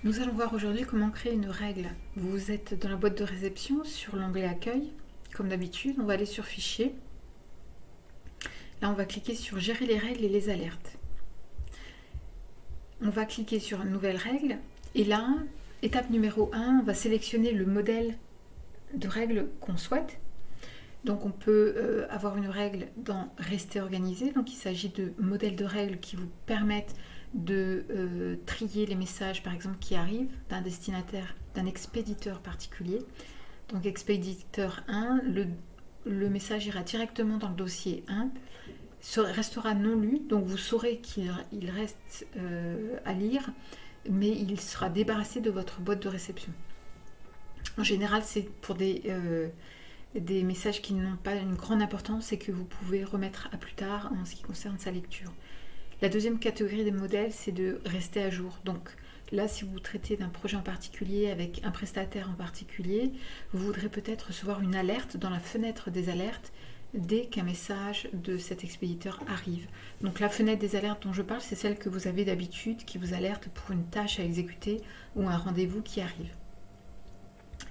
Nous allons voir aujourd'hui comment créer une règle. Vous êtes dans la boîte de réception sur l'onglet Accueil. Comme d'habitude, on va aller sur Fichier. Là, on va cliquer sur Gérer les règles et les alertes. On va cliquer sur une nouvelle règle. Et là, étape numéro 1, on va sélectionner le modèle de règle qu'on souhaite. Donc on peut avoir une règle dans Rester organisé. Donc il s'agit de modèles de règles qui vous permettent de trier les messages par exemple qui arrivent d'un destinataire, d'un expéditeur particulier. Donc expéditeur 1, le message ira directement dans le dossier 1, restera non lu, donc vous saurez qu'il reste à lire, mais il sera débarrassé de votre boîte de réception. En général, c'est pour des messages qui n'ont pas une grande importance et que vous pouvez remettre à plus tard en ce qui concerne sa lecture. La deuxième catégorie des modèles, c'est de rester à jour. Donc là, si vous traitez d'un projet en particulier avec un prestataire en particulier, vous voudrez peut-être recevoir une alerte dans la fenêtre des alertes dès qu'un message de cet expéditeur arrive. Donc la fenêtre des alertes dont je parle, c'est celle que vous avez d'habitude, qui vous alerte pour une tâche à exécuter ou un rendez-vous qui arrive.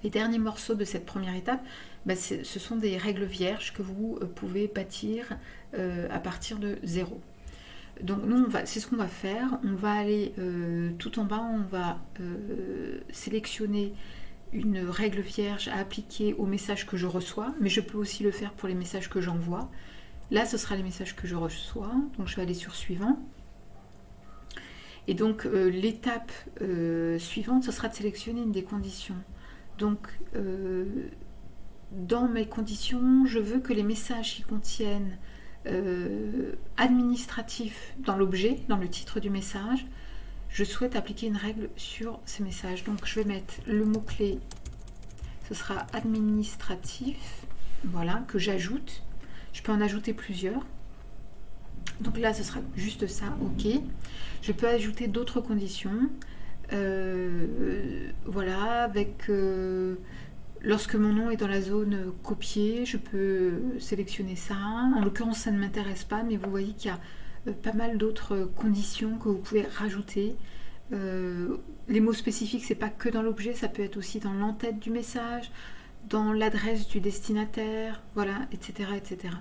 Les derniers morceaux de cette première étape, ce sont des règles vierges que vous pouvez bâtir à partir de zéro. Donc nous, c'est ce qu'on va faire. On va aller tout en bas, on va sélectionner une règle vierge à appliquer aux messages que je reçois, mais je peux aussi le faire pour les messages que j'envoie. Là, ce sera les messages que je reçois, donc je vais aller sur Suivant. Et donc l'étape suivante, ce sera de sélectionner une des conditions. Donc dans mes conditions, je veux que les messages qui contiennent administratif dans l'objet, dans le titre du message, je souhaite appliquer une règle sur ces messages. Donc je vais mettre le mot-clé, ce sera administratif, voilà, que j'ajoute. Je peux en ajouter plusieurs. Donc là, ce sera juste ça, ok. Je peux ajouter d'autres conditions. Voilà, avec... lorsque mon nom est dans la zone copiée, je peux sélectionner ça. En l'occurrence, ça ne m'intéresse pas, mais vous voyez qu'il y a pas mal d'autres conditions que vous pouvez rajouter. Les mots spécifiques, c'est pas que dans l'objet, ça peut être aussi dans l'entête du message, dans l'adresse du destinataire, voilà, etc., etc.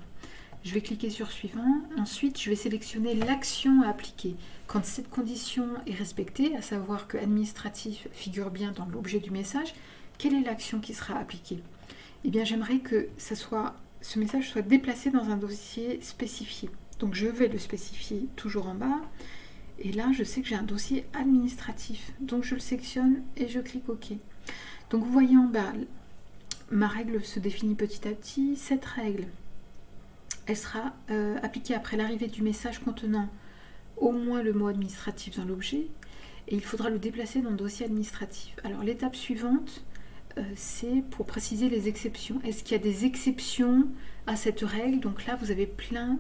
Je vais cliquer sur Suivant. Ensuite, je vais sélectionner l'action à appliquer. Quand cette condition est respectée, à savoir que administratif figure bien dans l'objet du message, quelle est l'action qui sera appliquée? Eh bien, j'aimerais que ce message soit déplacé dans un dossier spécifié. Donc, je vais le spécifier toujours en bas. Et là, je sais que j'ai un dossier administratif. Donc, je le sélectionne et je clique OK. Donc, vous voyez en bas, ma règle se définit petit à petit. Cette règle, elle sera appliquée après l'arrivée du message contenant au moins le mot administratif dans l'objet. Et il faudra le déplacer dans le dossier administratif. Alors, l'étape suivante, c'est pour préciser les exceptions. Est-ce qu'il y a des exceptions à cette règle? Donc là, vous avez plein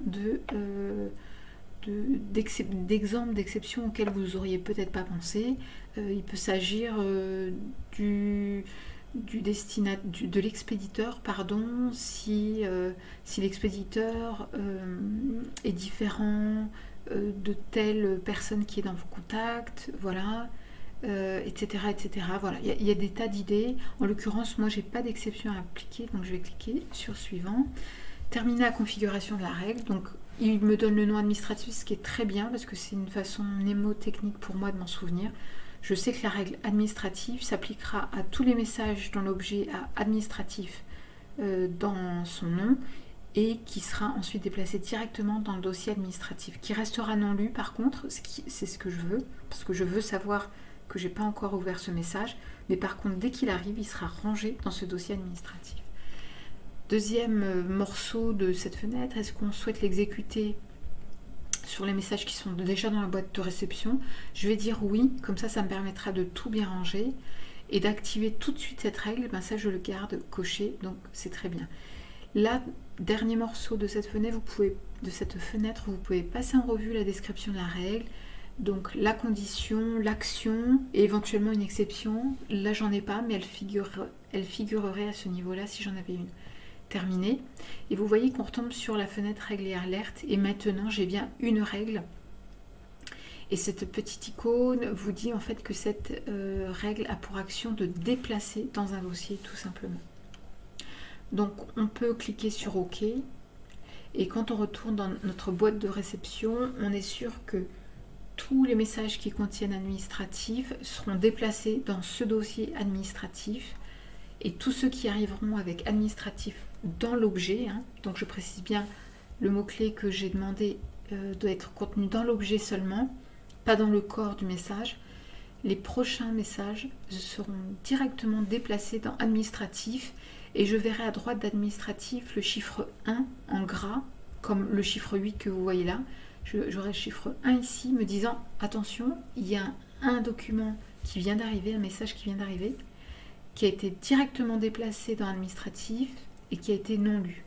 d'exemples d'exceptions auxquelles vous n'auriez peut-être pas pensé. Il peut s'agir de l'expéditeur, pardon, si l'expéditeur est différent de telle personne qui est dans vos contacts, voilà. Etc., etc. Voilà, il y a des tas d'idées. En l'occurrence, moi, j'ai pas d'exception à appliquer, donc je vais cliquer sur Suivant. Terminer la configuration de la règle. Donc, il me donne le nom administratif, ce qui est très bien parce que c'est une façon mnémotechnique pour moi de m'en souvenir. Je sais que la règle administrative s'appliquera à tous les messages dont l'objet a administratif dans son nom et qui sera ensuite déplacé directement dans le dossier administratif, qui restera non lu par contre, c'est ce que je veux, parce que je veux savoir que j'ai pas encore ouvert ce message, mais par contre dès qu'il arrive, il sera rangé dans ce dossier administratif. Deuxième morceau de cette fenêtre, est-ce qu'on souhaite l'exécuter sur les messages qui sont déjà dans la boîte de réception? Je vais dire oui, comme ça me permettra de tout bien ranger et d'activer tout de suite cette règle, ça je le garde coché, donc c'est très bien. Là, dernier morceau de cette fenêtre, vous pouvez passer en revue la description de la règle, donc la condition, l'action et éventuellement une exception. Là, j'en ai pas, mais elle figurerait à ce niveau-là si j'en avais une. Terminé. Et vous voyez qu'on retombe sur la fenêtre règles et alertes. Et maintenant, j'ai bien une règle Et cette petite icône vous dit en fait que cette règle a pour action de déplacer dans un dossier tout simplement. Donc on peut cliquer sur OK et quand on retourne dans notre boîte de réception, on est sûr que tous les messages qui contiennent administratif seront déplacés dans ce dossier administratif et tous ceux qui arriveront avec administratif dans l'objet, donc je précise bien le mot-clé que j'ai demandé doit être contenu dans l'objet seulement, pas dans le corps du message. Les prochains messages seront directement déplacés dans administratif et je verrai à droite d'administratif le chiffre 1 en gras, comme le chiffre 8 que vous voyez là. J'aurai le chiffre 1 ici me disant attention, il y a un document qui vient d'arriver, un message qui vient d'arriver, qui a été directement déplacé dans administratif et qui a été non lu.